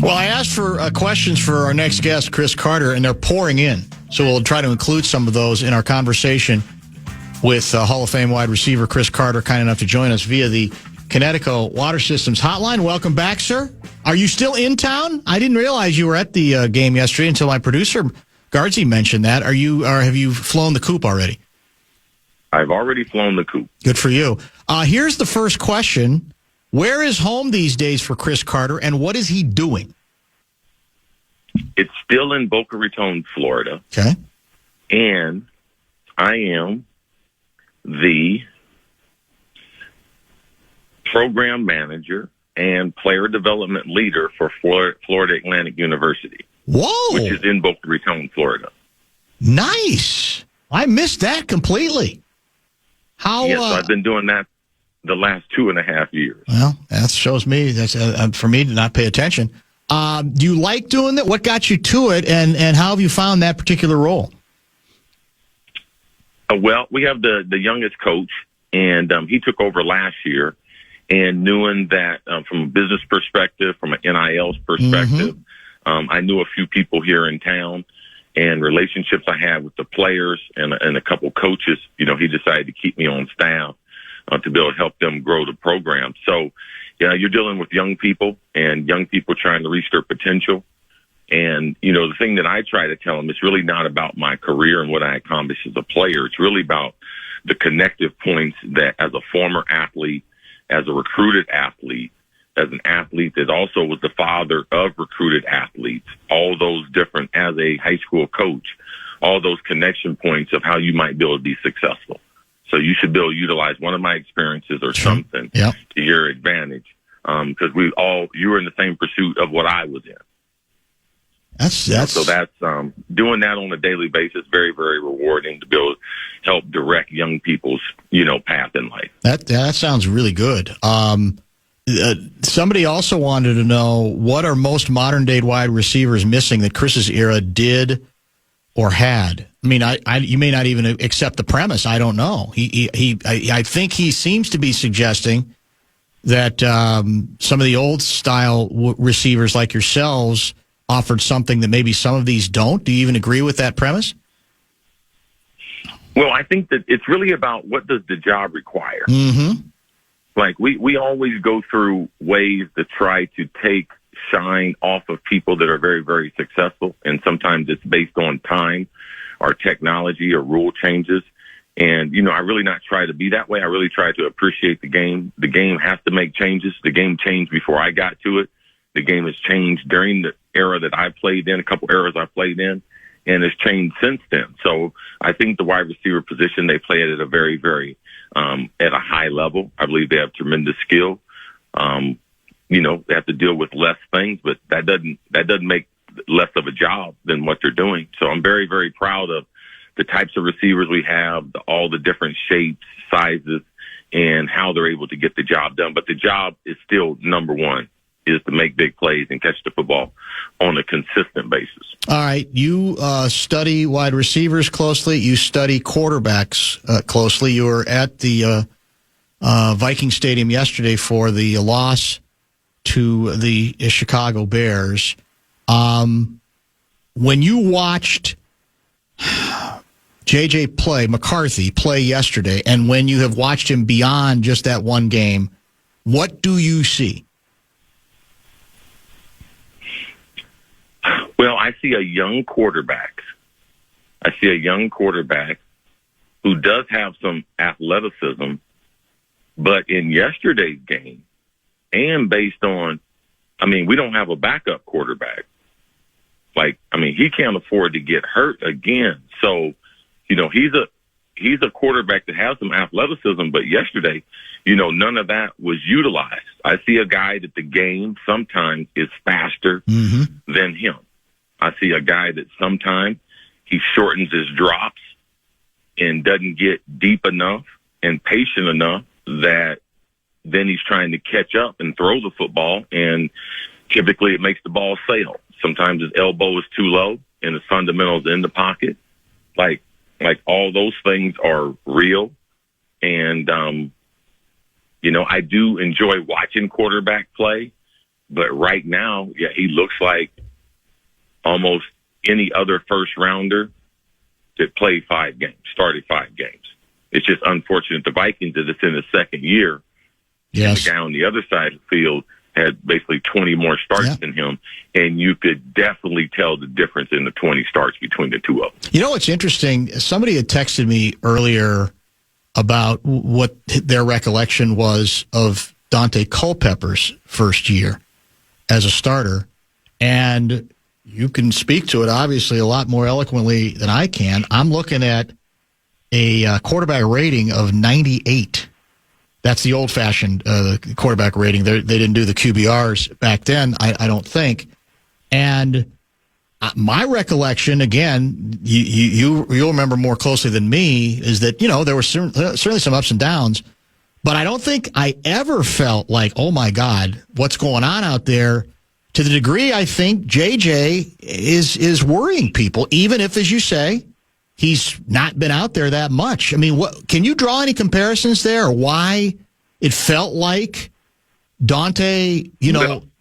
Well, I asked for questions for our next guest, Cris Carter, and they're pouring in. So we'll try to include some of those in our conversation with Hall of Fame wide receiver Cris Carter, kind enough to join us via the Connecticut Water Systems hotline. Welcome back, sir. Are you still in town? I didn't realize you were at the game yesterday until my producer, Guardsy, mentioned that. Have you flown the coop already? I've already flown the coop. Good for you. Here's the first question. Where is home these days for Cris Carter, and what is he doing? It's still in Boca Raton, Florida. Okay. And I am the program manager and player development leader for Florida Atlantic University. Whoa. Which is in Boca Raton, Florida. Nice. I missed that completely. How? Yes, I've been doing that the last 2.5 years. Well, that shows me that's for me to not pay attention. Do you like doing that? What got you to it, and how have you found that particular role? Well, we have the youngest coach, and he took over last year. And knowing that from a business perspective, from an NIL's perspective, I knew a few people here in town, and relationships I had with the players and a couple coaches, he decided to keep me on staff to be able to help them grow the program. So, you're dealing with young people and young people trying to reach their potential. And, the thing that I try to tell them, it's really not about my career and what I accomplished as a player. It's really about the connective points that as a former athlete, as a recruited athlete, as an athlete that also was the father of recruited athletes, all those different, as a high school coach, all those connection points of how you might be able to be successful. So you should be able to utilize one of my experiences or something to your advantage, because you were in the same pursuit of what I was in. So that's doing that on a daily basis, very, very rewarding to be able to help direct young people's, path in life. That sounds really good. Somebody also wanted to know, what are most modern-day wide receivers missing that Chris's era did or had? I mean, you may not even accept the premise. I don't know. I think he seems to be suggesting that some of the old-style receivers like yourselves offered something that maybe some of these don't. Do you even agree with that premise? Well, I think that it's really about what does the job require. Mm-hmm. Like we always go through ways to try to take shine off of people that are very, very successful. And sometimes it's based on time or technology or rule changes. And, I really not try to be that way. I really try to appreciate the game. The game has to make changes. The game changed before I got to it. The game has changed during the era that I played in, a couple eras I played in, and it's changed since then. So I think the wide receiver position, they play it at a very, very at a high level. I believe they have tremendous skill. They have to deal with less things, but that doesn't make less of a job than what they're doing. So I'm very, very proud of the types of receivers we have, all the different shapes, sizes, and how they're able to get the job done. But the job is still number one, is to make big plays and catch the football on a consistent basis. All right. You study wide receivers closely. You study quarterbacks closely. You were at the Viking Stadium yesterday for the loss to the Chicago Bears. When you watched JJ McCarthy play yesterday, and when you have watched him beyond just that one game, what do you see? Well, I see a young quarterback. Who does have some athleticism, but in yesterday's game, and based on, we don't have a backup quarterback. He can't afford to get hurt again. So, he's a quarterback that has some athleticism, but yesterday, none of that was utilized. I see a guy that the game sometimes is faster than him. I see a guy that sometimes he shortens his drops and doesn't get deep enough and patient enough that then he's trying to catch up and throw the football, and typically it makes the ball sail. Sometimes his elbow is too low and his fundamentals in the pocket. Like all those things are real. And, I do enjoy watching quarterback play, But right now, yeah, he looks like almost any other first rounder that played 5 games, started 5 games. It's just unfortunate the Vikings that it's in his second year. Yes. The guy on the other side of the field had basically 20 more starts than him, and you could definitely tell the difference in the 20 starts between the two of them. You know what's interesting? Somebody had texted me earlier about what their recollection was of Dante Culpepper's first year as a starter, and you can speak to it, obviously, a lot more eloquently than I can. I'm looking at a quarterback rating of 98. That's the old-fashioned quarterback rating. They didn't do the QBRs back then, I don't think. And my recollection, again, you'll remember more closely than me, is that, there were certainly some ups and downs, but I don't think I ever felt like, oh, my God, what's going on out there? To the degree I think JJ is worrying people, even if, as you say, he's not been out there that much. I mean, can you draw any comparisons there, or why it felt like Dante,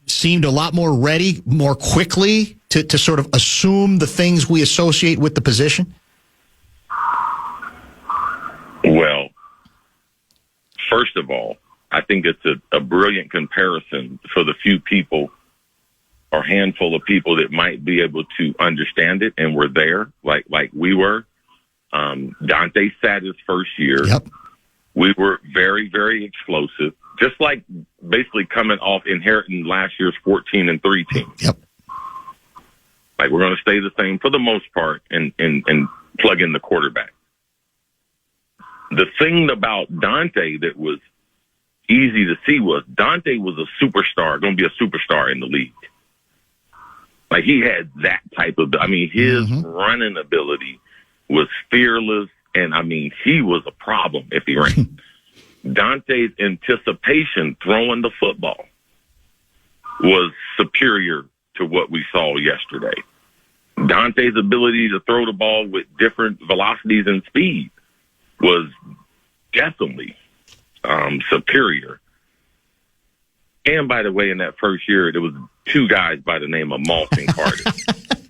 seemed a lot more ready more quickly to sort of assume the things we associate with the position? Well, first of all, I think it's a brilliant comparison for the few people or handful of people that might be able to understand it and were there, like we were. Dante sat his first year. Yep. We were very, very explosive, just like basically coming off inheriting last year's 14-3 team. Yep. Like, we're going to stay the same for the most part and plug in the quarterback. The thing about Dante that was easy to see was Dante was a superstar, going to be a superstar in the league. Like, he had that type of, his running ability was fearless, and, he was a problem if he ran. Dante's anticipation throwing the football was superior to what we saw yesterday. Dante's ability to throw the ball with different velocities and speed was definitely superior. And, by the way, in that first year, there was 2 guys by the name of Moss and Carter.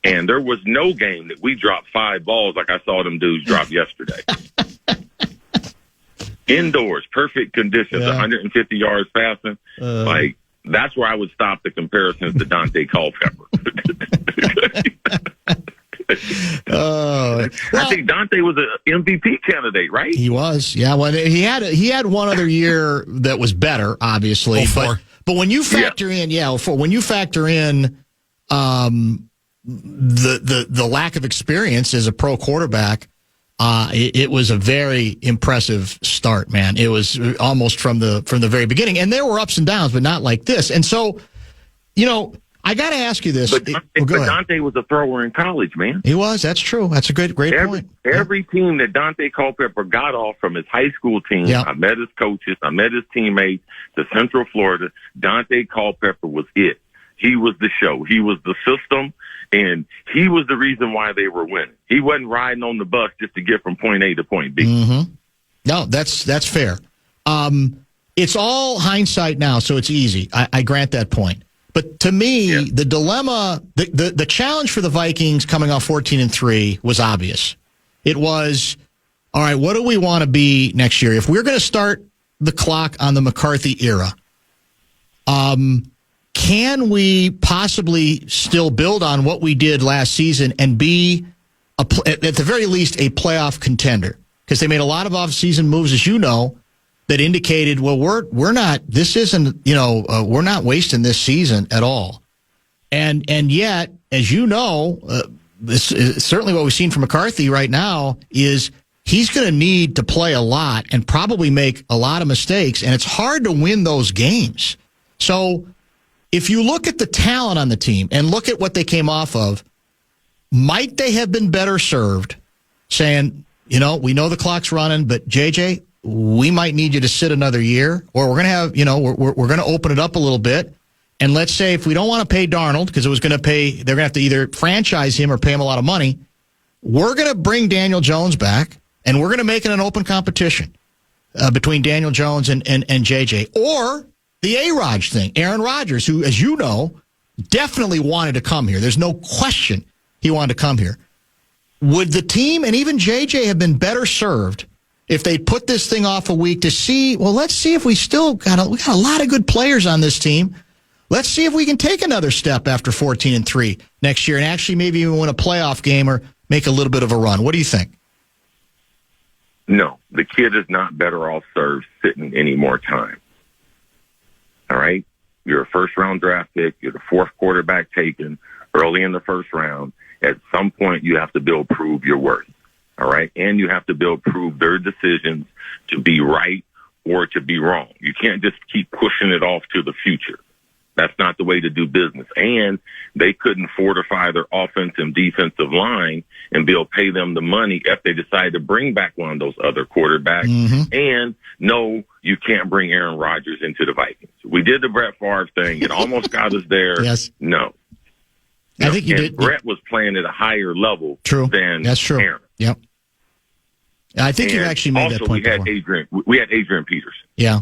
And there was no game that we dropped 5 balls like I saw them dudes drop yesterday. Indoors, perfect conditions, 150 yards passing. That's where I would stop the comparisons to Dante Culpepper. I think Dante was an MVP candidate, right? He was, yeah. Well, he had one other year that was better, obviously. But when you factor in, when you factor in the lack of experience as a pro quarterback, it was a very impressive start, man. It was almost from the very beginning, and there were ups and downs, but not like this. And so, I got to ask you this. But Dante was a thrower in college, man. He was. That's true. That's a great point. Every team that Dante Culpepper got off from his high school team, I met his coaches, I met his teammates, to Central Florida, Dante Culpepper was it. He was the show. He was the system, and he was the reason why they were winning. He wasn't riding on the bus just to get from point A to point B. Mm-hmm. No, that's fair. It's all hindsight now, so it's easy. I grant that point. But to me, the dilemma, the challenge for the Vikings coming off 14-3 was obvious. It was, all right, what do we want to be next year? If we're going to start the clock on the McCarthy era, can we possibly still build on what we did last season and be, at the very least, a playoff contender? Because they made a lot of off-season moves, as you know, that indicated, well, we're not. This isn't. We're not wasting this season at all. And yet, as you know, this is certainly what we've seen from McCarthy right now is he's going to need to play a lot and probably make a lot of mistakes, and it's hard to win those games. So if you look at the talent on the team and look at what they came off of, might they have been better served saying, we know the clock's running, but JJ, we might need you to sit another year, or we're going to have, we're going to open it up a little bit. And let's say if we don't want to pay Darnold, because they're going to have to either franchise him or pay him a lot of money, we're going to bring Daniel Jones back, and we're going to make it an open competition between Daniel Jones and JJ. Or the A-Rod thing. Aaron Rodgers, who, as you know, definitely wanted to come here. There's no question he wanted to come here. Would the team and even JJ have been better served if they put this thing off a week to see, well, let's see if we still we got a lot of good players on this team. Let's see if we can take another step after 14-3 next year and actually maybe even win a playoff game or make a little bit of a run. What do you think? No, the kid is not better off served sitting any more time. All right? You're a first-round draft pick. You're the fourth quarterback taken early in the first round. At some point, you have to prove your worth. All right? And you have to prove their decisions to be right or to be wrong. You can't just keep pushing it off to the future. That's not the way to do business. And they couldn't fortify their offensive and defensive line and pay them the money if they decide to bring back one of those other quarterbacks. Mm-hmm. And no, you can't bring Aaron Rodgers into the Vikings. We did the Brett Favre thing. It almost got us there. Yes. No. I think you did. Brett was playing at a higher level than That's true. Aaron. Yep. I think you actually made that point before. We had Adrian Peterson. Yeah.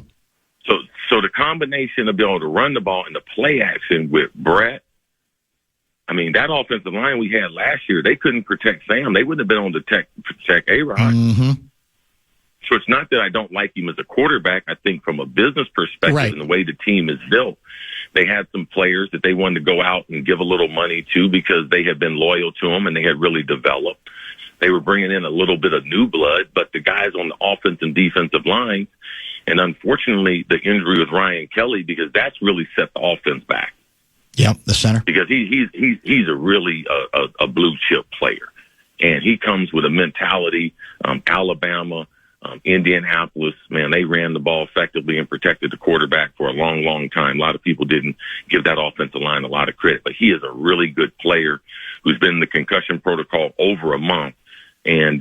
So the combination of being able to run the ball and the play action with Brett, I mean, that offensive line we had last year, they couldn't protect Sam. They wouldn't have been able to protect A-Rod. Mm-hmm. So it's not that I don't like him as a quarterback. I think from a business perspective and the way the team is built, they had some players that they wanted to go out and give a little money to because they had been loyal to him and they had really developed. They were bringing in a little bit of new blood, but the guys on the offense and defensive line, and unfortunately, the injury with Ryan Kelly, because that's really set the offense back. Yep, the center. Because he's a really a blue chip player, and he comes with a mentality. Alabama, Indianapolis, man, they ran the ball effectively and protected the quarterback for a long, long time. A lot of people didn't give that offensive line a lot of credit, but he is a really good player who's been in the concussion protocol over a month, and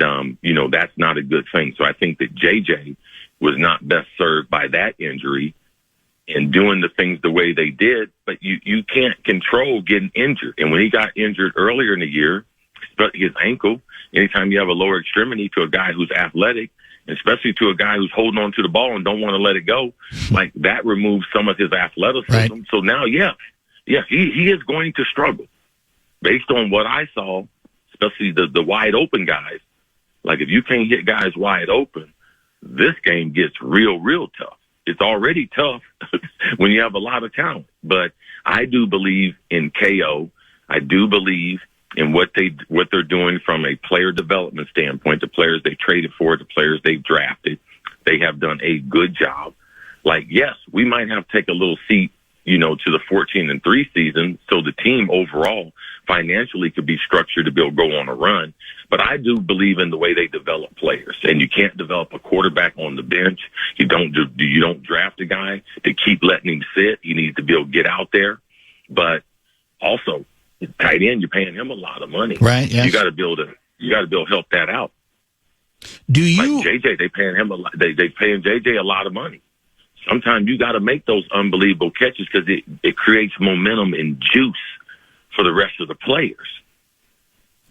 that's not a good thing. So I think that JJ was not best served by that injury and doing the things the way they did, but you can't control getting injured. And when he got injured earlier in the year, his ankle, anytime you have a lower extremity to a guy who's athletic, especially to a guy who's holding on to the ball and don't want to let it go, like that removes some of his athleticism. Right. So now, he is going to struggle. Based on what I saw, especially the wide open guys, like if you can't hit guys wide open, this game gets real, real tough. It's already tough when you have a lot of talent. But I do believe in KO. I do believe in what they're doing from a player development standpoint, the players they traded for, the players they've drafted. They have done a good job. Like, yes, we might have to take a little seat, to the 14-3 season so the team overall financially could be structured to be able to go on a run. But I do believe in the way they develop players, and you can't develop a quarterback on the bench. You don't draft a guy to keep letting him sit. He needs to be able to get out there. But also, tight end, you're paying him a lot of money. Right. Yes. You got to be able to help that out. Do you? Like JJ, they paying him a lot. They paying JJ a lot of money. Sometimes you got to make those unbelievable catches because it creates momentum and juice for the rest of the players.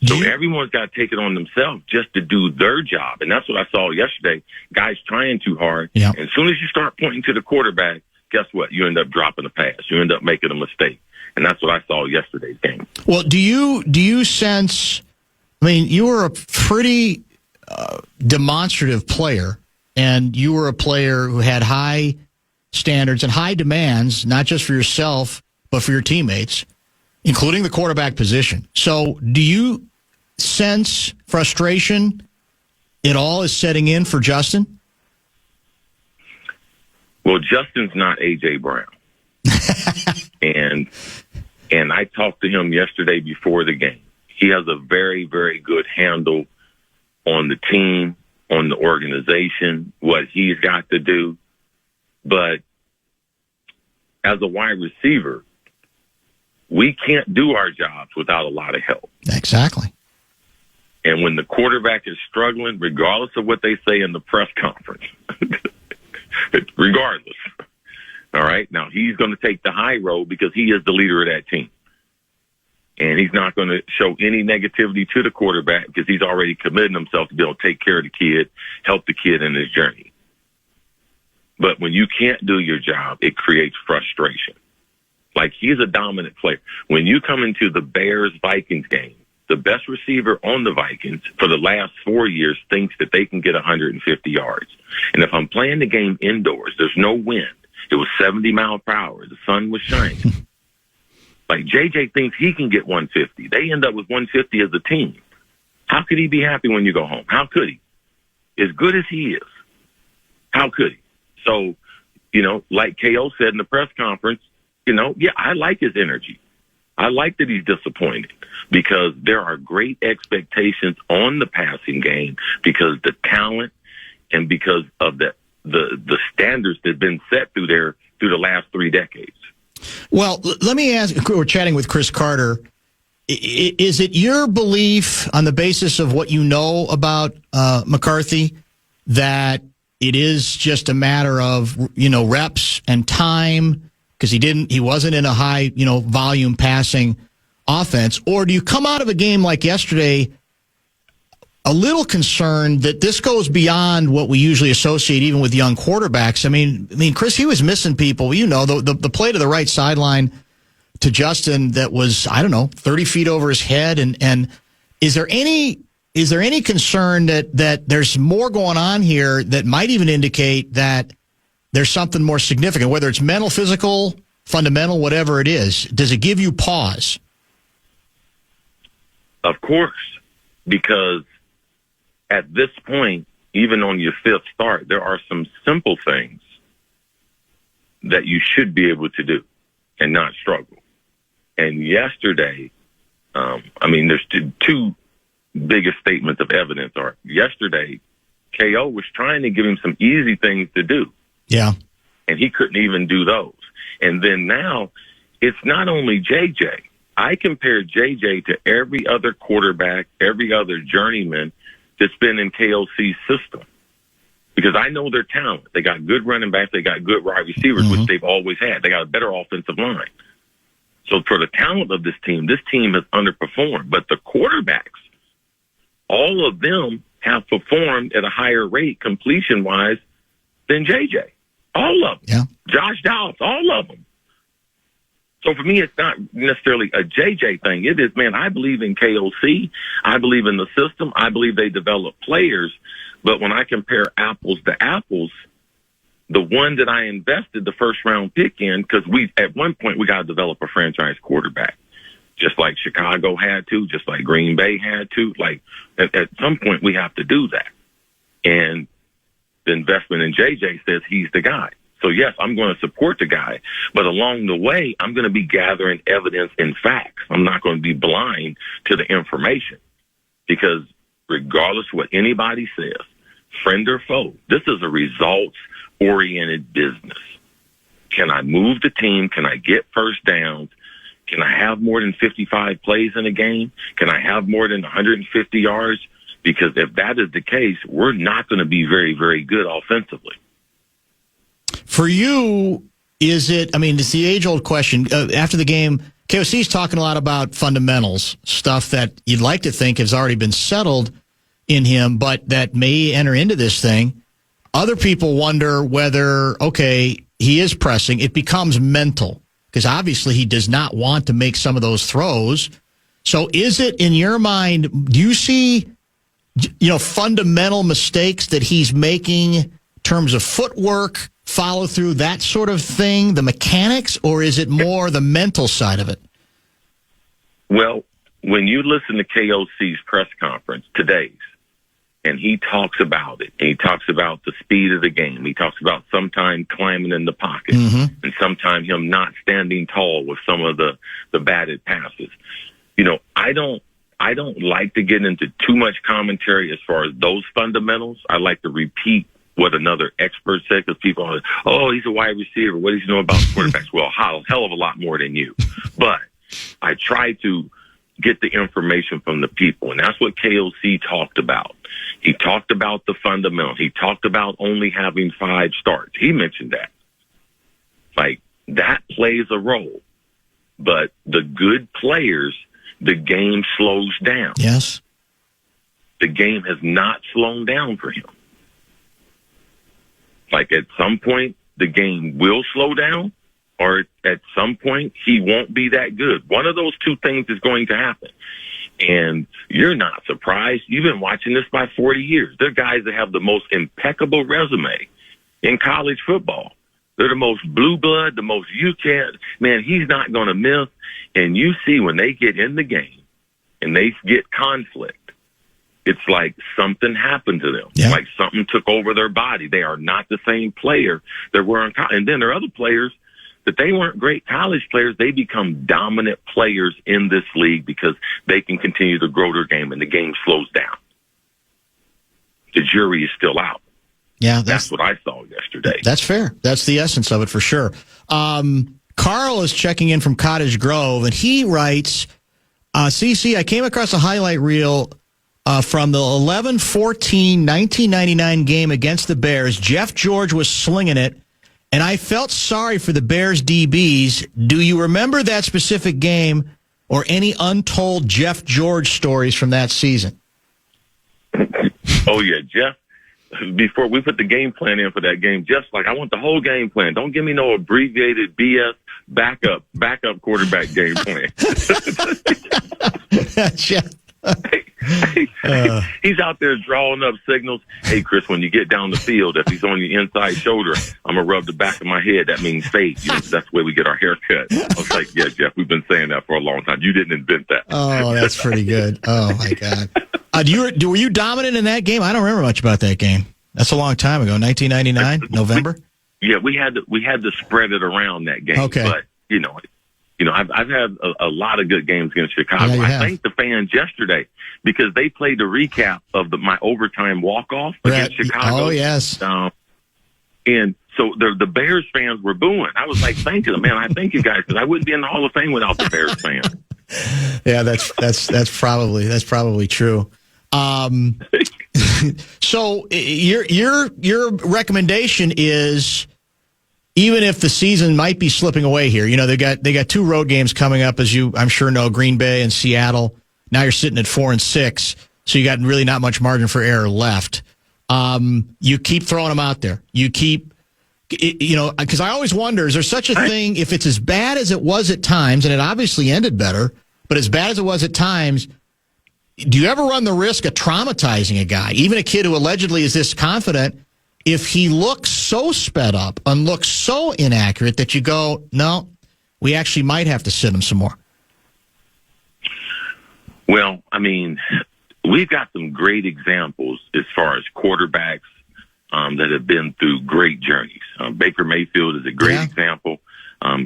So everyone's got to take it on themselves just to do their job. And that's what I saw yesterday. Guys trying too hard. Yep. And as soon as you start pointing to the quarterback, guess what? You end up dropping a pass. You end up making a mistake. And that's what I saw yesterday's game. Well, do you sense, you were a pretty demonstrative player, and you were a player who had high standards and high demands, not just for yourself, but for your teammates, including the quarterback position. So do you sense frustration at all is setting in for Justin? Well, Justin's not A.J. Brown. And I talked to him yesterday before the game. He has a very, very good handle on the team, on the organization, what he's got to do. But as a wide receiver, we can't do our jobs without a lot of help. Exactly. And when the quarterback is struggling, regardless of what they say in the press conference, regardless, all right, now he's going to take the high road because he is the leader of that team. And he's not going to show any negativity to the quarterback because he's already committed himself to be able to take care of the kid, help the kid in his journey. But when you can't do your job, it creates frustration. Like, he's a dominant player. When you come into the Bears-Vikings game, the best receiver on the Vikings for the last 4 years thinks that they can get 150 yards. And if I'm playing the game indoors, there's no wind. It was 70 miles per hour. The sun was shining. Like, JJ thinks he can get 150. They end up with 150 as a team. How could he be happy when you go home? How could he? As good as he is, how could he? So, like KO said in the press conference, yeah, I like his energy. I like that he's disappointed because there are great expectations on the passing game because the talent and because of the standards that have been set through the last 3 decades. Well, let me ask, we're chatting with Cris Carter. Is it your belief on the basis of what you know about McCarthy that it is just a matter of, reps and time? Because he wasn't in a high, volume passing offense. Or do you come out of a game like yesterday a little concerned that this goes beyond what we usually associate even with young quarterbacks? I mean, Cris, he was missing people. The play to the right sideline to Justin that was, 30 feet over his head. And is there any concern that there's more going on here that might even indicate that there's something more significant, whether it's mental, physical, fundamental, whatever it is? Does it give you pause? Of course, because at this point, even on your 5th start, there are some simple things that you should be able to do and not struggle. And yesterday, there's two biggest statements of evidence are yesterday, KO was trying to give him some easy things to do. Yeah. And he couldn't even do those. And then now it's not only JJ. I compare JJ to every other quarterback, every other journeyman that's been in KOC's system. Because I know their talent. They got good running backs. They got good wide receivers, which they've always had. They got a better offensive line. So for the talent of this team has underperformed. But the quarterbacks, all of them have performed at a higher rate completion-wise than JJ. All of them. Yeah. Josh Dobbs, all of them. So for me, it's not necessarily a JJ thing. It is, man, I believe in KOC. I believe in the system. I believe they develop players. But when I compare apples to apples, the one that I invested the first-round pick in, because at one point we got to develop a franchise quarterback, just like Chicago had to, just like Green Bay had to. Like, at some point we have to do that. And the investment in JJ says he's the guy. So, yes, I'm going to support the guy. But along the way, I'm going to be gathering evidence and facts. I'm not going to be blind to the information. Because regardless of what anybody says, friend or foe, this is a results-oriented business. Can I move the team? Can I get first downs? Can I have more than 55 plays in a game? Can I have more than 150 yards? Because if that is the case, we're not going to be very, very good offensively. For you, it's the age-old question. After the game, KOC's talking a lot about fundamentals, stuff that you'd like to think has already been settled in him, but that may enter into this thing. Other people wonder whether, he is pressing. It becomes mental, because obviously he does not want to make some of those throws. So is it, in your mind, do you see fundamental mistakes that he's making in terms of footwork, follow through, that sort of thing, the mechanics, or is it more the mental side of it? Well, when you listen to KOC's press conference, today's, and he talks about it, and he talks about the speed of the game. He talks about sometimes climbing in the pocket and sometimes him not standing tall with some of the batted passes. I don't like to get into too much commentary as far as those fundamentals. I like to repeat what another expert said, because people are, he's a wide receiver. What does he know about quarterbacks? Well, a hell of a lot more than you. But I try to get the information from the people, and that's what KOC talked about. He talked about the fundamentals. He talked about only having 5 starts. He mentioned that. Like, that plays a role. But the good players, the game slows down. Yes. The game has not slowed down for him. Like at some point, the game will slow down, or at some point, he won't be that good. One of those two things is going to happen. And you're not surprised. You've been watching this by 40 years. They're guys that have the most impeccable resume in college football. They're the most blue blood, the most you can't. Man, he's not going to miss. And you see when they get in the game and they get conflict, it's like something happened to them. Yeah. Like something took over their body. They are not the same player that were in college. And then there are other players that they weren't great college players. They become dominant players in this league because they can continue to grow their game and the game slows down. The jury is still out. Yeah, that's what I saw yesterday. That's fair. That's the essence of it for sure. Carl is checking in from Cottage Grove, and he writes, CC, I came across a highlight reel from the 11-14 1999 game against the Bears. Jeff George was slinging it, and I felt sorry for the Bears DBs. Do you remember that specific game or any untold Jeff George stories from that season? Oh, yeah, Jeff. Before we put the game plan in for that game, Jeff's like, I want the whole game plan. Don't give me no abbreviated BS backup quarterback game plan. Jeff. He's out there drawing up signals. Hey, Chris, when you get down the field, if he's on your inside shoulder, I'm going to rub the back of my head. That means fade. You know, that's the way we get our hair cut. I was like, yeah, Jeff, we've been saying that for a long time. You didn't invent that. Oh, that's pretty good. Oh, my God. Were you dominant in that game? I don't remember much about that game. That's a long time ago, 1999, November? We had to spread it around that game. Okay. But, I've had a lot of good games against Chicago. Yeah, I thanked the fans yesterday because they played the recap of my overtime walk-off against Chicago. Oh, yes. And so the Bears fans were booing. I was like, thank you, man. I thank you guys because I wouldn't be in the Hall of Fame without the Bears fans. Yeah, that's probably true. So your recommendation is, even if the season might be slipping away here, they got two road games coming up, as I'm sure know, Green Bay and Seattle. Now you're sitting at 4-6, so you got really not much margin for error left. You keep throwing them out there. You keep, because I always wonder, is there such a thing, if it's as bad as it was at times, and it obviously ended better, but as bad as it was at times, do you ever run the risk of traumatizing a guy, even a kid who allegedly is this confident, if he looks so sped up and looks so inaccurate that you go, no, we actually might have to sit him some more? Well, I mean, we've got some great examples as far as quarterbacks that have been through great journeys. Baker Mayfield is a great example,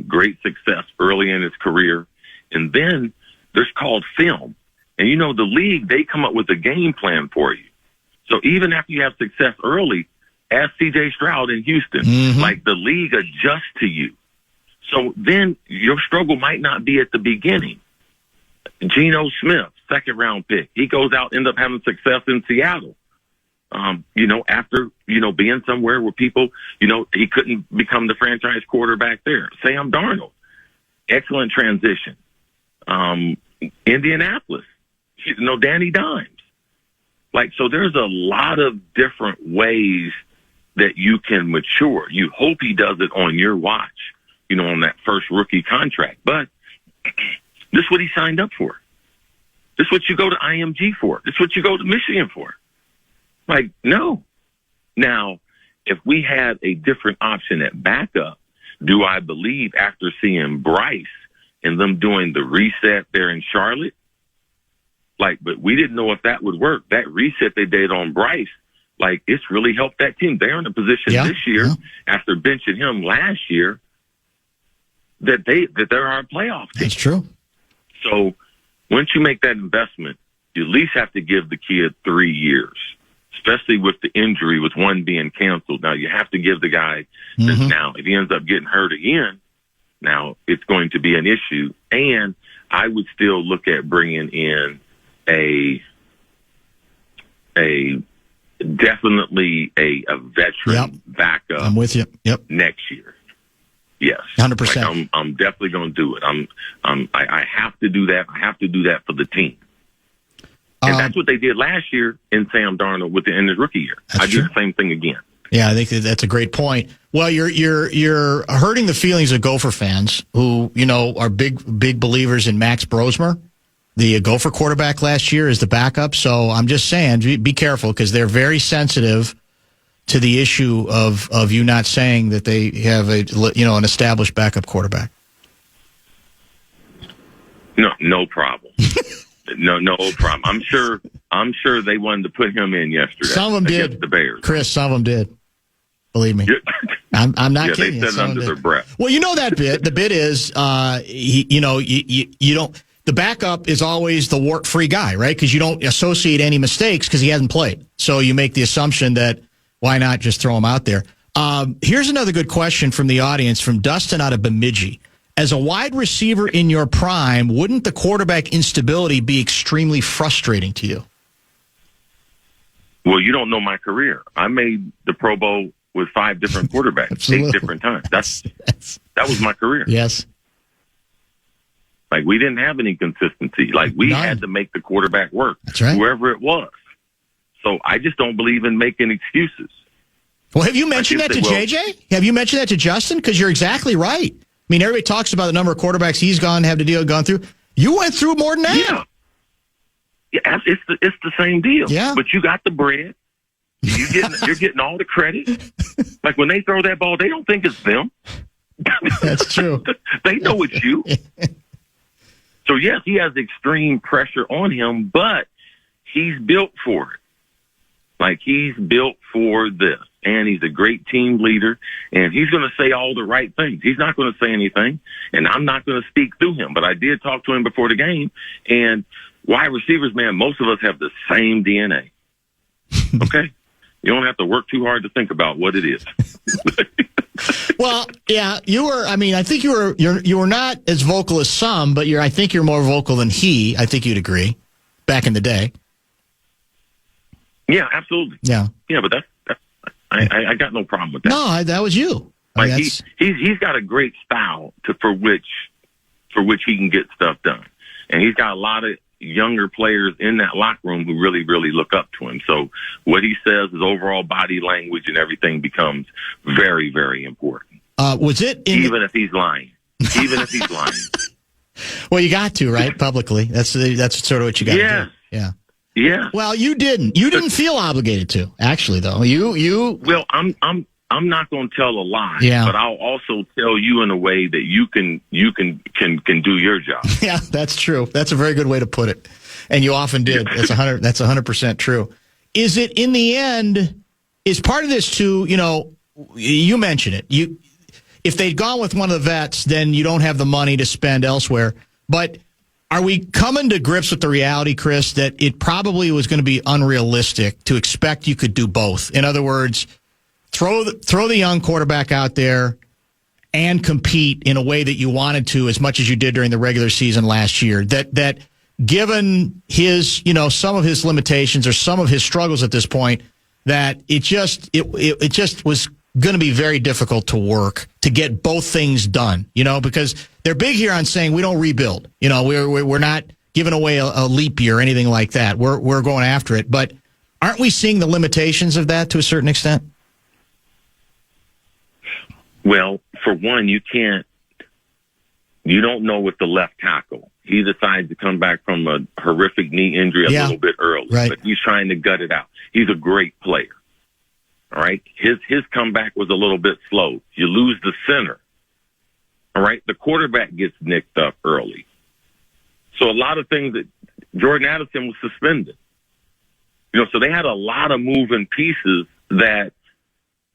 great success early in his career. And then there's called film. And, the league, they come up with a game plan for you. So even after you have success early, ask C.J. Stroud in Houston, like the league adjusts to you. So then your struggle might not be at the beginning. Geno Smith, second-round pick. He goes out, ends up having success in Seattle. After, being somewhere where people, he couldn't become the franchise quarterback there. Sam Darnold, excellent transition. Indianapolis, Danny Dimes. So there's a lot of different ways that you can mature. You hope he does it on your watch, on that first rookie contract. But this is what he signed up for. This is what you go to IMG for. This is what you go to Michigan for. No. Now, if we had a different option at backup, do I believe after seeing Bryce and them doing the reset there in Charlotte, but we didn't know if that would work. That reset they did on Bryce, it's really helped that team. They're in a position this year, after benching him last year, that they're our playoff team. That's true. So once you make that investment, you at least have to give the kid 3 years, especially with the injury, with one being canceled. Now you have to give the guy this now. If he ends up getting hurt again, now it's going to be an issue. And I would still look at bringing in definitely a veteran backup. I'm with you. Yep. Next year. Yes. 100%. I'm definitely going to do it. I have to do that. I have to do that for the team. And that's what they did last year in Sam Darnold in his rookie year. I do the same thing again. Yeah, I think that's a great point. Well, you're hurting the feelings of Gopher fans who, are big believers in Max Brosmer, the Gopher quarterback last year, as the backup. So I'm just saying, be careful, because they're very sensitive to the issue of you not saying that they have an established backup quarterback. No problem. No problem. I'm sure they wanted to put him in yesterday. Some of them did. The Bears. Chris, some of them did. Believe me. I'm not kidding. They said it under their breath. Well, that bit. The bit is, you don't. The backup is always the wart-free guy, right? Because you don't associate any mistakes because he hasn't played. So you make the assumption that why not just throw him out there? Here's another good question from the audience, from Dustin out of Bemidji. As a wide receiver in your prime, wouldn't the quarterback instability be extremely frustrating to you? Well, you don't know my career. I made the Pro Bowl with 5 different quarterbacks, 8 different times. That was my career. Yes. Like, we didn't have any consistency. Like, we had to make the quarterback work. That's right. Whoever it was. So I just don't believe in making excuses. Well, have you mentioned that to JJ? Have you mentioned that to Justin? Because you're exactly right. I mean, everybody talks about the number of quarterbacks he's gone through. You went through more than that. Yeah, it's the same deal. Yeah. But you got the bread. You're getting all the credit. Like, when they throw that ball, they don't think it's them. That's true. They know it's you. So, yes, he has extreme pressure on him, but he's built for it. Like, he's built for this. And he's a great team leader, and he's going to say all the right things. He's not going to say anything, and I'm not going to speak through him. But I did talk to him before the game, and wide receivers, man, most of us have the same DNA. Okay? You don't have to work too hard to think about what it is. Well, yeah, you were. I mean, I think you were not as vocal as some, but I think you're more vocal than he. I think you'd agree. Back in the day. Yeah, absolutely. Yeah, but that's I got no problem with that. No, that was you. Like, he's got a great style for which he can get stuff done, and he's got a lot of younger players in that locker room who really, really look up to him. So what he says, his overall body language and everything becomes very, very important. Was it even if he's lying? Even if he's lying. Well, you got to, right? Publicly. That's sort of what you got to do. Yeah. Yeah. Well, you didn't. You didn't feel obligated to, actually, though. You. Well, I'm not going to tell a lie. Yeah. But I'll also tell you in a way that you can do your job. Yeah, that's true. That's a very good way to put it. And you often did. That's 100% true. Is it, in the end, is part of this too? You mentioned it. If they'd gone with one of the vets, then you don't have the money to spend elsewhere. But are we coming to grips with the reality, Chris, that it probably was going to be unrealistic to expect you could do both? In other words, throw the young quarterback out there and compete in a way that you wanted to, as much as you did during the regular season last year. That given his, some of his limitations or some of his struggles at this point, that it just was going to be very difficult to work to get both things done, because they're big here on saying we don't rebuild. We're not giving away a leap year or anything like that. We're going after it. But aren't we seeing the limitations of that to a certain extent? Well, for one, you don't know with the left tackle. He decides to come back from a horrific knee injury a little bit early, right. But he's trying to gut it out. He's a great player. All right. His comeback was a little bit slow. You lose the center. All right. The quarterback gets nicked up early. So a lot of things that Jordan Addison was suspended. So they had a lot of moving pieces that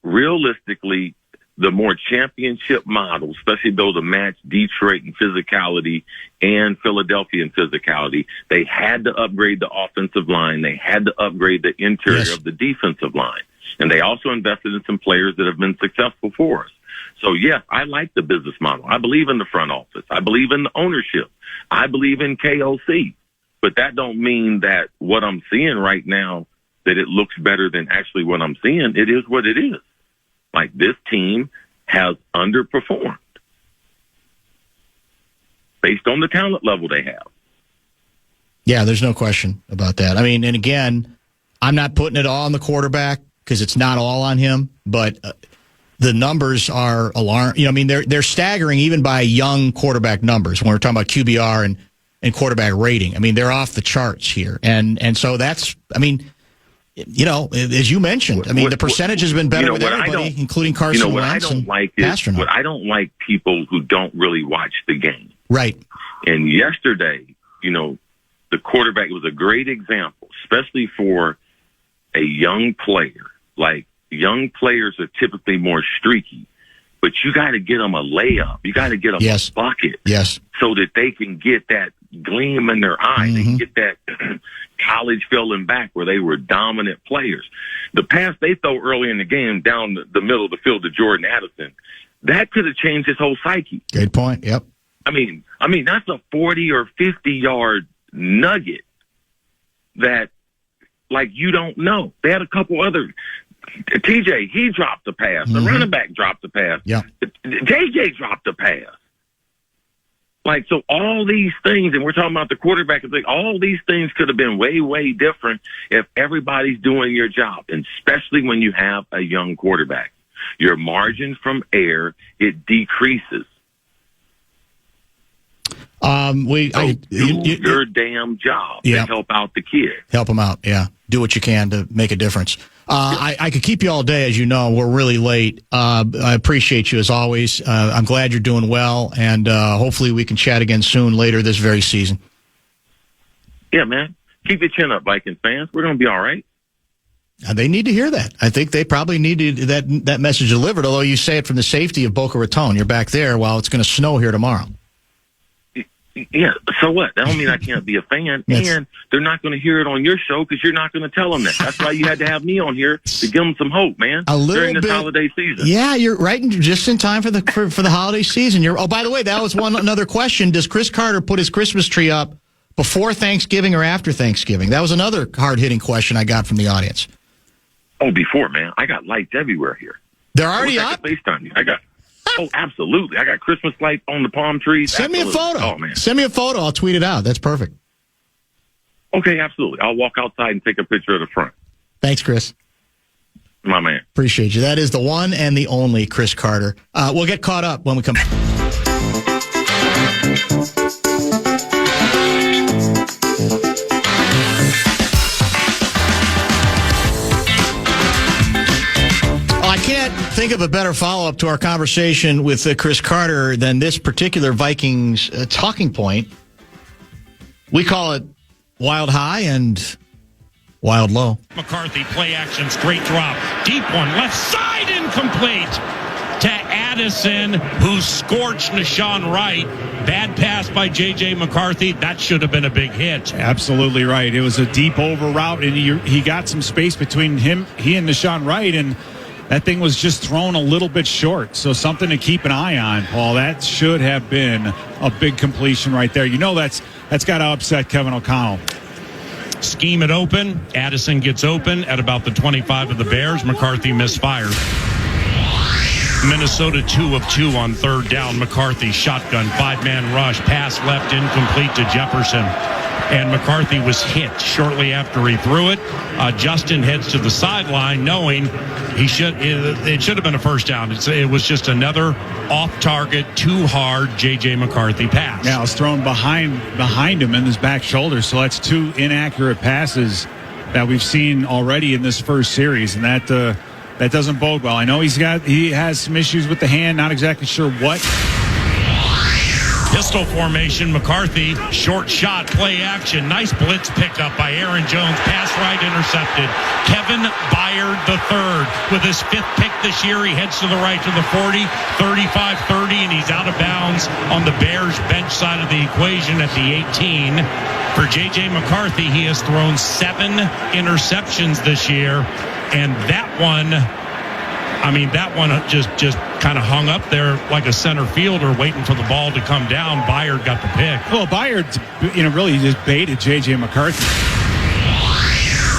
realistically, the more championship models, especially those that match Detroit in physicality and Philadelphia in physicality, they had to upgrade the offensive line. They had to upgrade the interior of the defensive line. And they also invested in some players that have been successful for us. So, yes, I like the business model. I believe in the front office. I believe in the ownership. I believe in KOC. But that don't mean that what I'm seeing right now, that it looks better than actually what I'm seeing. It is what it is. Like, this team has underperformed based on the talent level they have. Yeah, there's no question about that. I mean, and again, I'm not putting it all on the quarterback, because it's not all on him, but the numbers are alarming. I mean, they're staggering even by young quarterback numbers when we're talking about QBR and quarterback rating. I mean, they're off the charts here. And so that's, I mean, as you mentioned, I mean, the percentage has been better with everybody, including Carson Wentz. What I don't like people who don't really watch the game. Right. And yesterday, the quarterback was a great example, especially for a young player. Like, young players are typically more streaky, but you got to get them a layup. You got to get them a bucket, so that they can get that gleam in their eye. They can get that college feeling back where they were dominant players. The pass they throw early in the game down the middle of the field to Jordan Addison, that could have changed his whole psyche. Good point. Yep. I mean, that's a 40 or 50-yard nugget that, like, you don't know. They had a couple other. TJ, he dropped the pass. The running back dropped the pass. Yeah. JJ dropped the pass. Like, so all these things, and we're talking about the quarterback, all these things could have been way, way different if everybody's doing your job, and especially when you have a young quarterback. Your margin from error, it decreases. Do your damn job to help out the kid. Help them out, yeah. Do what you can to make a difference. I could keep you all day, as you know. We're really late. I appreciate you, as always. I'm glad you're doing well, and hopefully we can chat again soon later this very season. Yeah, man. Keep your chin up, Vikings fans. We're going to be all right. They need to hear that. I think they probably needed that message delivered, although you say it from the safety of Boca Raton. You're back there while it's going to snow here tomorrow. Yeah, so what? That don't mean I can't be a fan. And they're not going to hear it on your show because you're not going to tell them that. That's why you had to have me on here to give them some hope, man, during this holiday season. Yeah, you're right, just in time for the holiday season. Oh, by the way, that was another question. Does Cris Carter put his Christmas tree up before Thanksgiving or after Thanksgiving? That was another hard-hitting question I got from the audience. Oh, before, man. I got lights everywhere here. They're already up? Oh, absolutely. I got Christmas lights on the palm trees. Send me a photo. Oh, man. Send me a photo. I'll tweet it out. That's perfect. Okay, absolutely. I'll walk outside and take a picture of the front. Thanks, Chris. My man. Appreciate you. That is the one and the only Cris Carter. We'll get caught up when we come back. I can't think of a better follow-up to our conversation with Cris Carter than this particular Vikings talking point. We call it Wild High and Wild Low. McCarthy, play action, straight drop. Deep one, left side, incomplete to Addison, who scorched Nashawn Wright. Bad pass by JJ McCarthy. That should have been a big hit. Absolutely right. It was a deep over route, and he got some space between he and Nashawn Wright, and that thing was just thrown a little bit short. So something to keep an eye on, Paul. That should have been a big completion right there. That's got to upset Kevin O'Connell. Scheme it open. Addison gets open at about the 25 of the Bears. McCarthy misfires. Minnesota 2 of 2 on third down. McCarthy shotgun, 5-man rush, pass left, incomplete to Jefferson. And McCarthy was hit shortly after he threw it. Justin heads to the sideline knowing it should have been a first down. It was just another off-target, too hard JJ McCarthy pass. Yeah, it was thrown behind him in his back shoulder. So that's 2 inaccurate passes that we've seen already in this first series, and that doesn't bode well. I know he has some issues with the hand. Not exactly sure what. Pistol formation, McCarthy, short shot, play action. Nice blitz pickup by Aaron Jones. Pass right intercepted. Kevin Byard III with his 5th pick this year. He heads to the right to the 40, 35-30, and he's out of bounds on the Bears bench side of the equation at the 18. For JJ McCarthy, he has thrown 7 interceptions this year, and that one just kind of hung up there like a center fielder waiting for the ball to come down. Byard got the pick. Well, Byard, really just baited J.J. McCarthy.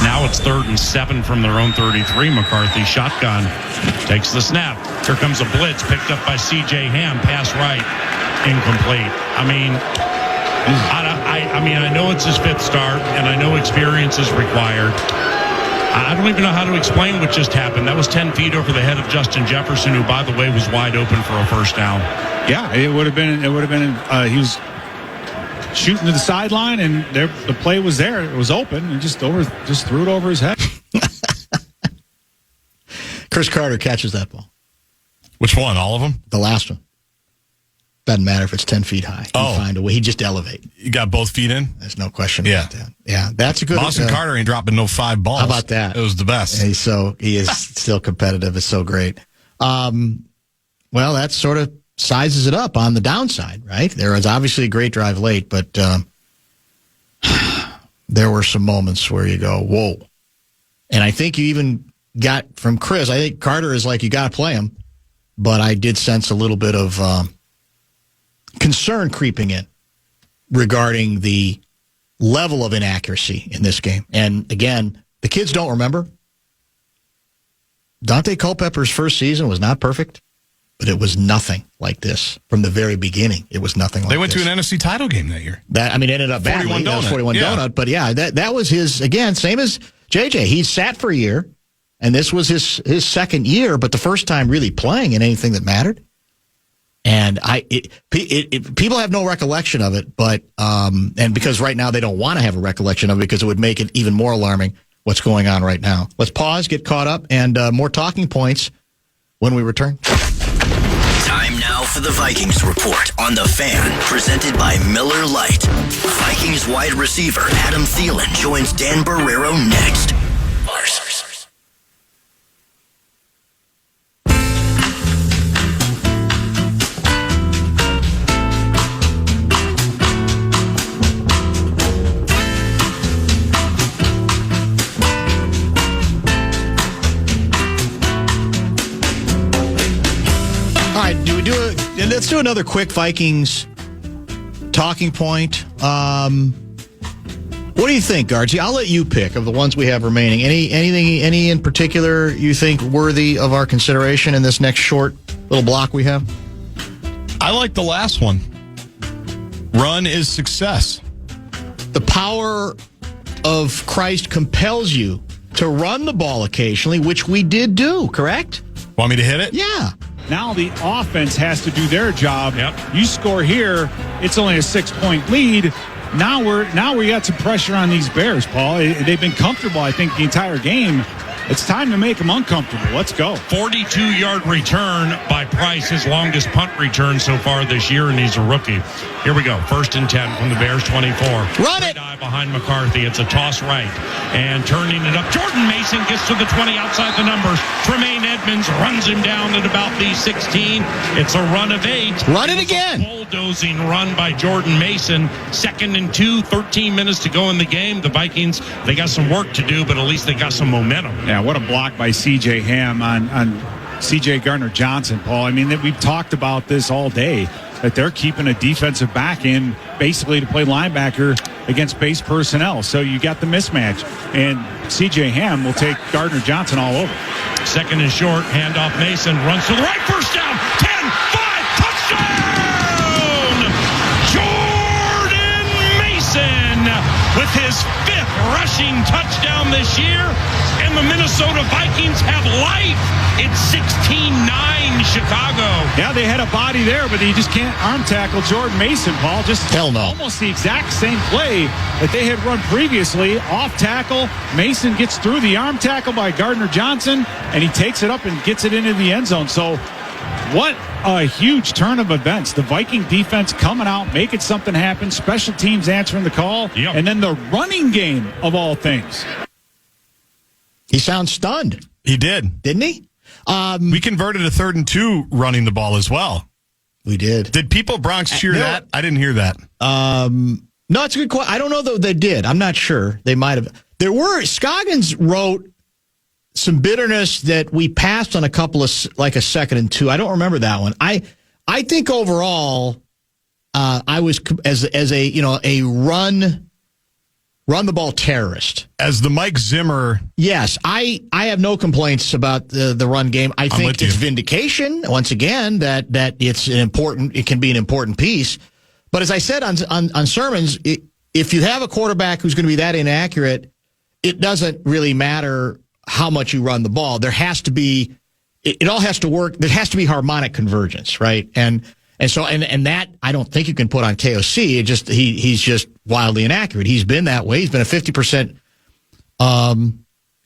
Now it's 3rd and 7 from their own 33. McCarthy shotgun takes the snap. Here comes a blitz picked up by C.J. Ham. Pass right, incomplete. I know it's his 5th start, and I know experience is required. I don't even know how to explain what just happened. That was 10 feet over the head of Justin Jefferson, who, by the way, was wide open for a first down. Yeah, it would have been. He was shooting to the sideline, and the play was there. It was open, and just threw it over his head. Cris Carter catches that ball. Which one? All of them? The last one. Doesn't matter if it's 10 feet high. Oh. You find a way. He just elevate. You got both feet in? There's no question about that. Yeah, that's a good Boston Carter ain't dropping no 5 balls. How about that? It was the best. He is still competitive. It's so great. Well, that sort of sizes it up on the downside, right? There was obviously a great drive late, but there were some moments where you go, whoa. And I think you even got from Cris, I think Carter is like, you got to play him. But I did sense a little bit of concern creeping in regarding the level of inaccuracy in this game. And again, the kids don't remember. Dante Culpepper's first season was not perfect, but it was nothing like this from the very beginning. It was nothing like this. They went to an NFC title game that year. Ended up badly. 41 donut. 41 donut. But yeah, that was his, again, same as JJ. He sat for a year, and this was his second year, but the first time really playing in anything that mattered. And people have no recollection of it, but and because right now they don't want to have a recollection of it because it would make it even more alarming what's going on right now. Let's pause, get caught up, and more talking points when we return. Time now for the Vikings Report on the Fan, presented by Miller Lite. Vikings wide receiver Adam Thielen joins Dan Barrero next. Let's do another quick Vikings talking point. What do you think, Guardsy? I'll let you pick of the ones we have remaining. Any in particular you think worthy of our consideration in this next short little block we have? I like the last one. Run is success. The power of Christ compels you to run the ball occasionally, which we did do, correct? Want me to hit it? Yeah. Now the offense has to do their job. Yep. You score here, it's only a 6-point lead. Now we got some pressure on these Bears, Paul. They've been comfortable, I think, the entire game. It's time to make them uncomfortable. Let's go. 42-yard return by Price, his longest punt return so far this year, and he's a rookie. Here we go. 1st and 10 from the Bears 24. Run it! Dive behind McCarthy. It's a toss right. And turning it up. Jordan Mason gets to the 20 outside the numbers. Tremaine Edmonds runs him down at about the 16. It's a run of 8. Run it again. Bulldozing run by Jordan Mason. 2nd and 2, 13 minutes to go in the game. The Vikings, they got some work to do, but at least they got some momentum. Yeah, what a block by C.J. Ham on C.J. Gardner-Johnson, Paul. I mean, we've talked about this all day, that they're keeping a defensive back in basically to play linebacker against base personnel. So you got the mismatch. And C.J. Ham will take Gardner-Johnson all over. 2nd and short, handoff Mason, runs to the right, first down, 10, 5, touchdown! Jordan Mason with his 5th rushing touchdown this year, and the Minnesota Vikings have life. It's 16-9 Chicago. Yeah, they had a body there, but you just can't arm tackle Jordan Mason, Paul. Just hell no. Almost the exact same play that they had run previously. Off tackle, Mason gets through the arm tackle by Gardner-Johnson, and he takes it up and gets it into the end zone. So what a huge turn of events. The Viking defense coming out, making something happen, special teams answering the call, and then the running game of all things. He sounds stunned. He did. Didn't he? We converted a 3rd and 2 running the ball as well. We did. Did people Bronx cheer that? I didn't hear that. No, it's a good question. I don't know though they did. I'm not sure. They might have. Scoggins wrote some bitterness that we passed on a couple of, like a 2nd and 2. I don't remember that one. I think overall, I was as a run the ball terrorist. As the Mike Zimmer. Yes, I have no complaints about the run game. I think it's vindication once again that it can be an important piece. But as I said on sermons, if you have a quarterback who's going to be that inaccurate, it doesn't really matter how much you run the ball. There has to be, it all has to work. There has to be harmonic convergence, right? And that I don't think you can put on KOC. It just he's just wildly inaccurate. He's been that way. He's been a 50%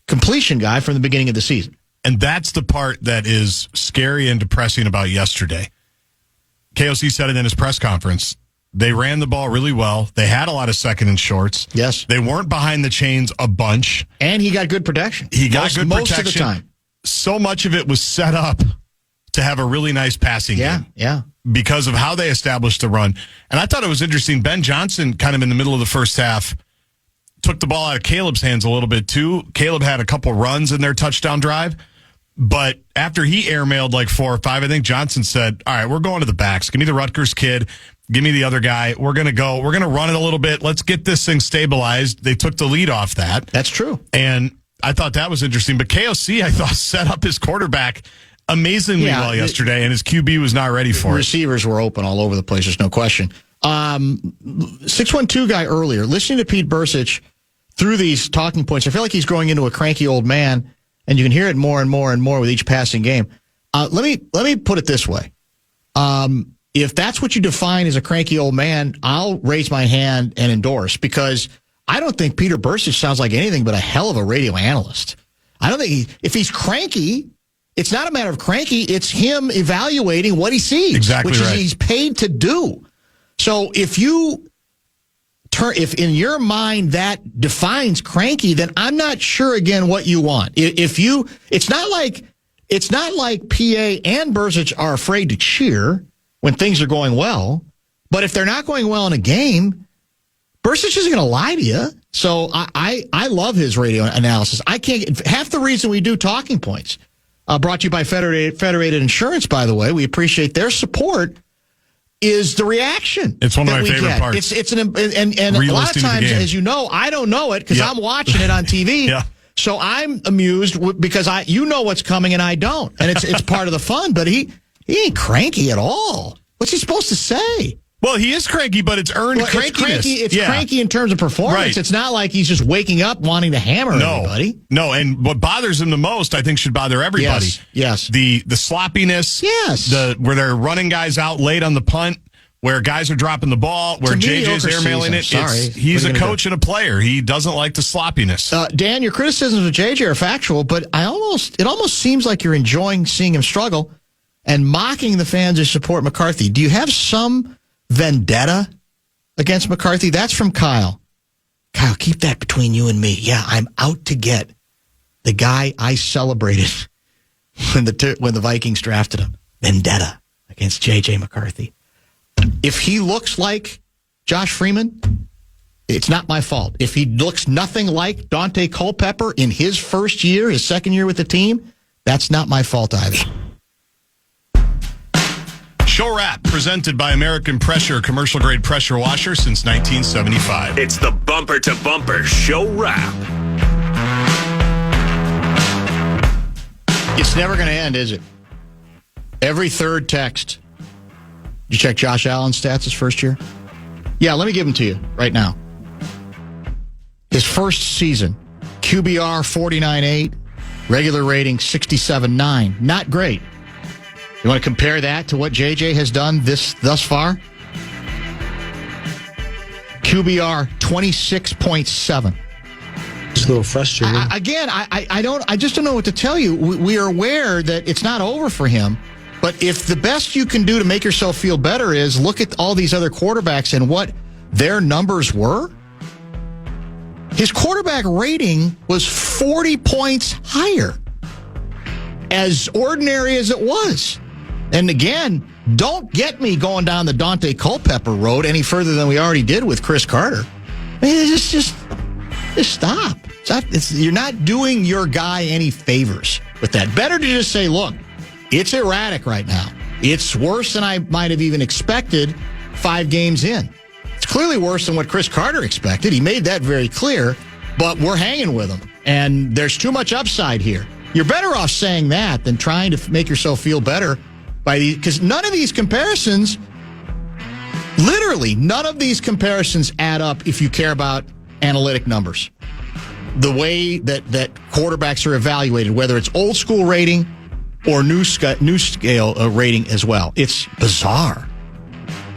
completion guy from the beginning of the season. And that's the part that is scary and depressing about yesterday. KOC said it in his press conference. They ran the ball really well. They had a lot of second and shorts. Yes. They weren't behind the chains a bunch. And he got good protection. He got good protection. Most of the time. So much of it was set up to have a really nice passing game. Yeah. Because of how they established the run. And I thought it was interesting. Ben Johnson, kind of in the middle of the first half, took the ball out of Caleb's hands a little bit too. Caleb had a couple runs in their touchdown drive. But after he airmailed like 4 or 5, I think Johnson said, all right, we're going to the backs. Give me the Rutgers kid. Give me the other guy. We're going to go. We're going to run it a little bit. Let's get this thing stabilized. They took the lead off that. That's true. And I thought that was interesting. But KOC, I thought, set up his quarterback amazingly well yesterday, and his QB was not ready for it. Receivers were open all over the place. There's no question. 612 guy earlier, listening to Pete Burcich through these talking points, I feel like he's growing into a cranky old man, and you can hear it more and more and more with each passing game. Let me put it this way. If that's what you define as a cranky old man, I'll raise my hand and endorse, because I don't think Peter Burcich sounds like anything but a hell of a radio analyst. I don't think if he's cranky, it's not a matter of cranky. It's him evaluating what he sees, exactly, which right. is he's paid to do. So if in your mind that defines cranky, then I'm not sure again what you want. It's not like PA and Burcich are afraid to cheer when things are going well, but if they're not going well in a game, Burcich isn't going to lie to you. So I love his radio analysis. I can't. Half the reason we do Talking Points, brought to you by Federated Insurance, by the way, we appreciate their support, is the reaction. It's one of my favorite parts. It's a lot of times, as you know, I don't know it because I'm watching it on TV. Yeah. So I'm amused because you know what's coming and I don't, and it's part of the fun. But he ain't cranky at all. What's he supposed to say? Well, he is cranky, but it's earned crankiness. It's cranky in terms of performance. Right. It's not like he's just waking up wanting to hammer everybody. No, and what bothers him the most, I think, should bother everybody. Yes. The sloppiness. Yes. Where they're running guys out late on the punt, where guys are dropping the ball, where JJ's airmailing it. Sorry. He's a coach and a player. He doesn't like the sloppiness. Dan, your criticisms of JJ are factual, but it almost seems like you're enjoying seeing him struggle and mocking the fans who support McCarthy. Do you have some vendetta against McCarthy? That's from Kyle. Kyle, keep that between you and me. Yeah, I'm out to get the guy I celebrated when the Vikings drafted him. Vendetta against JJ McCarthy. If he looks like Josh Freeman, it's not my fault. If he looks nothing like Dante Culpepper in his first year, his second year with the team, that's not my fault either. Show Wrap, presented by American Pressure, commercial-grade pressure washer since 1975. It's the bumper-to-bumper Show Wrap. It's never going to end, is it? Every third text. Did you check Josh Allen's stats his first year? Yeah, let me give them to you right now. His first season, QBR 49.8, regular rating 67.9. Not great. You want to compare that to what JJ has done thus far? QBR 26.7. It's a little frustrating. I just don't know what to tell you. We are aware that it's not over for him, but if the best you can do to make yourself feel better is look at all these other quarterbacks and what their numbers were, his quarterback rating was 40 points higher, as ordinary as it was. And again, don't get me going down the Dante Culpepper road any further than we already did with Cris Carter. I mean, just stop. You're not doing your guy any favors with that. Better to just say, look, it's erratic right now. It's worse than I might have even expected 5 games in. It's clearly worse than what Cris Carter expected. He made that very clear, but we're hanging with him. And there's too much upside here. You're better off saying that than trying to make yourself feel better because none of these comparisons, literally none of these comparisons add up if you care about analytic numbers. the way that quarterbacks are evaluated, whether it's old school rating or new scale rating as well. It's bizarre.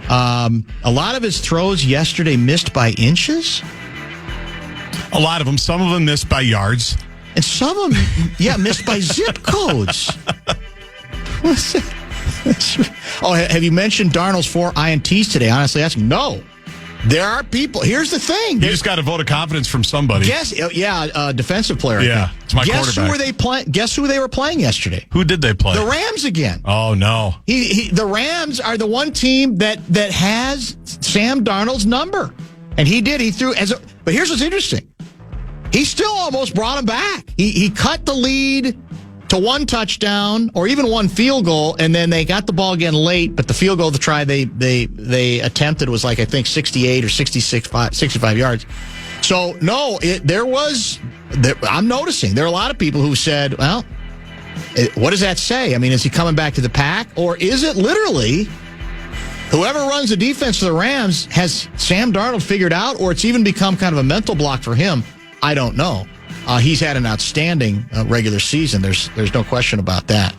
A lot of his throws yesterday missed by inches. A lot of them. Some of them missed by yards. And some of them, missed by zip codes. What's that? Oh, have you mentioned Darnold's 4 INTs today? Honestly, asking. No. There are people. Here's the thing. You just got a vote of confidence from somebody. Defensive player. Yeah, it's my quarterback. Guess who they were playing yesterday? Who did they play? The Rams again. Oh, no. The Rams are the one team that has Sam Darnold's number. And he did. He threw but here's what's interesting. He still almost brought him back. He cut the lead to 1 touchdown or even 1 field goal, and then they got the ball again late, but the field goal to try they attempted was like, I think, 68 or 65 yards. So, no, I'm noticing there are a lot of people who said, well, what does that say? I mean, is he coming back to the pack, or is it literally whoever runs the defense for the Rams has Sam Darnold figured out, or it's even become kind of a mental block for him? I don't know. He's had an outstanding regular season. There's no question about that.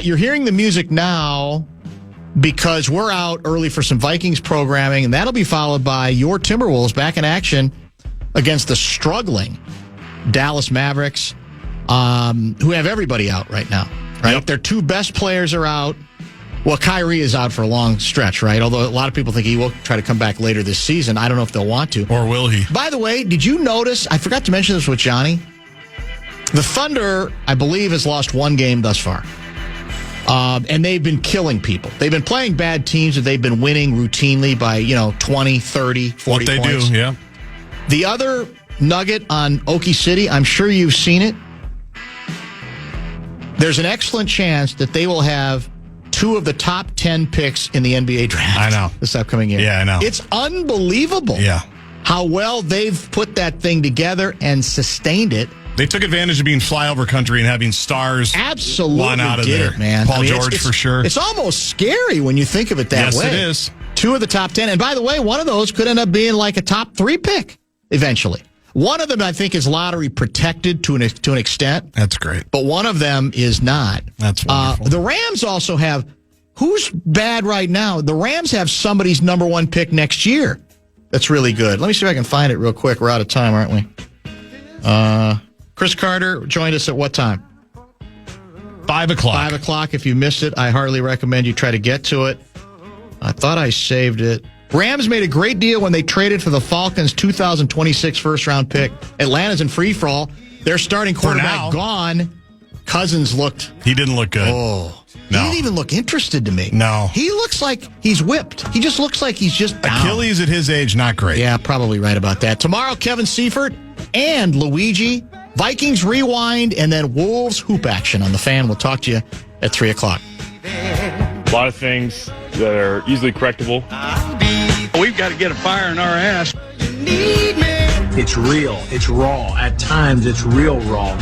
You're hearing the music now because we're out early for some Vikings programming, and that'll be followed by your Timberwolves back in action against the struggling Dallas Mavericks, who have everybody out right now. Right, Their 2 best players are out. Well, Kyrie is out for a long stretch, right? Although a lot of people think he will try to come back later this season. I don't know if they'll want to. Or will he? By the way, did you notice, I forgot to mention this with Johnny, the Thunder, I believe, has lost 1 game thus far. And they've been killing people. They've been playing bad teams, but they've been winning routinely by, 20, 30, 40 what they points. do, yeah. The other nugget on Okie City, I'm sure you've seen it. There's an excellent chance that they will have 2 of the top 10 picks in the NBA draft. I know. This upcoming year. Yeah, I know. It's unbelievable. Yeah. How well they've put that thing together and sustained it. They took advantage of being flyover country and having stars absolutely out of did there. It, man. Paul George for sure. It's almost scary when you think of it that way. Yes, it is. 2 of the top 10. And by the way, one of those could end up being like a top 3 pick eventually. One of them, I think, is lottery protected to an extent. That's great. But one of them is not. That's wonderful. The Rams also have, who's bad right now? The Rams have somebody's number 1 pick next year. That's really good. Let me see if I can find it real quick. We're out of time, aren't we? Cris Carter joined us at what time? 5 o'clock. 5 o'clock. If you missed it, I heartily recommend you try to get to it. I thought I saved it. Rams made a great deal when they traded for the Falcons' 2026 first-round pick. Atlanta's in free-for-all. Their starting quarterback gone. Cousins He didn't look good. Oh. No. He didn't even look interested to me. No. He looks like he's whipped. He just looks like he's just down. Achilles at his age, not great. Yeah, probably right about that. Tomorrow, Kevin Seifert and Luigi. Vikings Rewind, and then Wolves Hoop Action on the Fan. We'll talk to you at 3 o'clock. A lot of things that are easily correctable. We've got to get a fire in our ass. It's real. It's raw. At times, it's real raw.